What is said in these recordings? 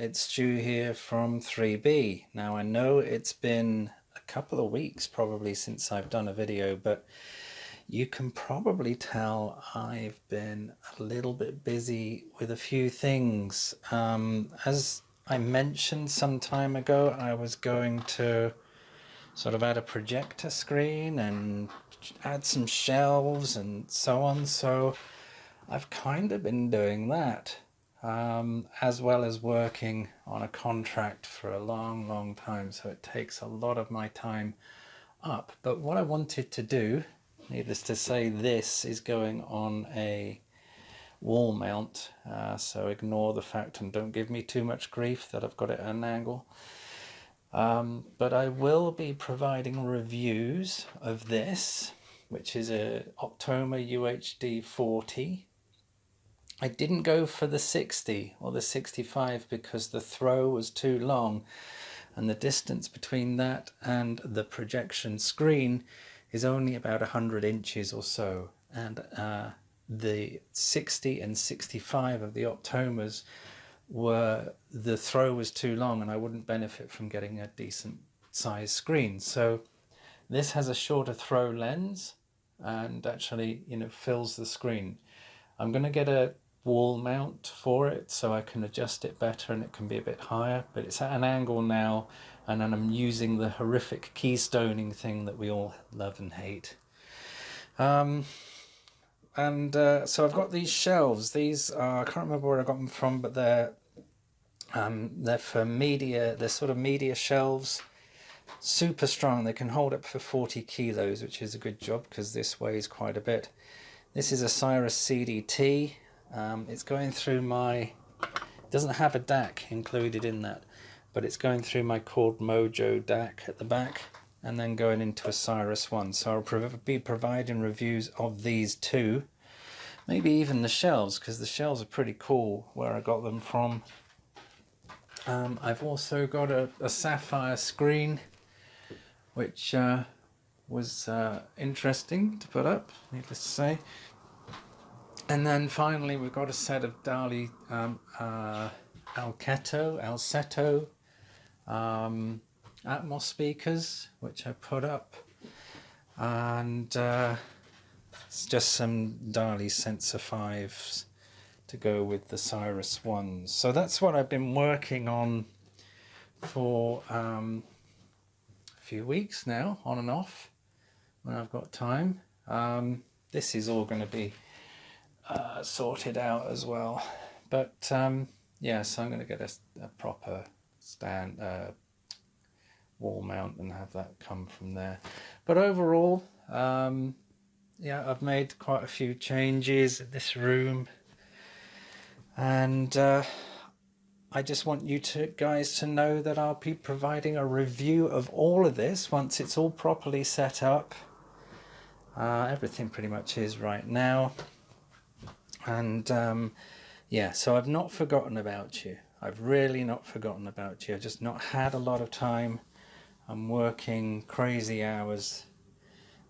It's Stu here from 3B. Now I know it's been a couple of weeks probably since I've done a video, but you can probably tell I've been a little bit busy with a few things. As I mentioned some time ago, I was going to sort of add a projector screen and add some shelves and so on, so I've kind of been doing that. As well as working on a contract for a long time, so it takes a lot of my time up. But what I wanted to do, needless to say, this is going on a wall mount, so ignore the fact and don't give me too much grief that I've got it at an angle. But I will be providing reviews of this, which is a Optoma UHD 40. I didn't go for the 60 or the 65 because the throw was too long, and the distance between that and the projection screen is only about 100 inches or so, and the 60 and 65 of the Optomas the throw was too long and I wouldn't benefit from getting a decent size screen. So this has a shorter throw lens and actually, you know, fills the screen. I'm going to get a wall mount for it so I can adjust it better and it can be a bit higher, but it's at an angle now, and then I'm using the horrific keystoning thing that we all love and hate. So I've got these shelves. These are, I can't remember where I got them from, but they're for media. They're sort of media shelves, super strong. They can hold up for 40 kilos, which is a good job because this weighs quite a bit. This is a Cyrus CDT. It's going through my, it doesn't have a DAC included in that, but it's going through my Chord Mojo DAC at the back and then going into a Cyrus one. So I'll be providing reviews of these two, maybe even the shelves, because the shelves are pretty cool where I got them from. I've also got a sapphire screen, which was interesting to put up, needless to say. And then finally we've got a set of Dali Alceto Atmos speakers, which I put up, and it's just some Dali Sensor 5s to go with the Cyrus ones. So that's what I've been working on for a few weeks now, on and off, when I've got time. This is all going to be sorted out as well, but yeah, so I'm going to get a proper stand wall mount and have that come from there. But overall, yeah, I've made quite a few changes in this room, and I just want you guys to know that I'll be providing a review of all of this once it's all properly set up. Everything pretty much is right now. And yeah, so I've not forgotten about you. I've really not forgotten about you. I've just not had a lot of time. I'm working crazy hours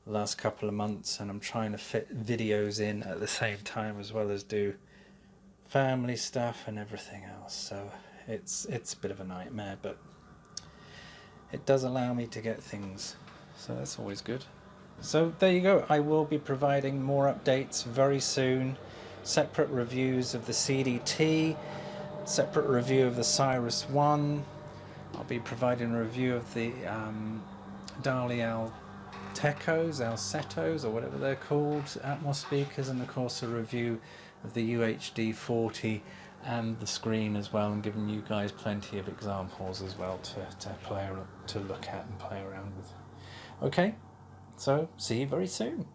the last couple of months, and I'm trying to fit videos in at the same time as well as do family stuff and everything else. So it's a bit of a nightmare, but it does allow me to get things, so that's always good. So there you go. I will be providing more updates very soon. Separate reviews of the CDT, separate review of the Cyrus 1. I'll be providing a review of the Dali Alcetos, or whatever they're called, Atmos speakers, and of course a review of the UHD 40 and the screen as well, and giving you guys plenty of examples as well to look at and play around with. Okay, so see you very soon.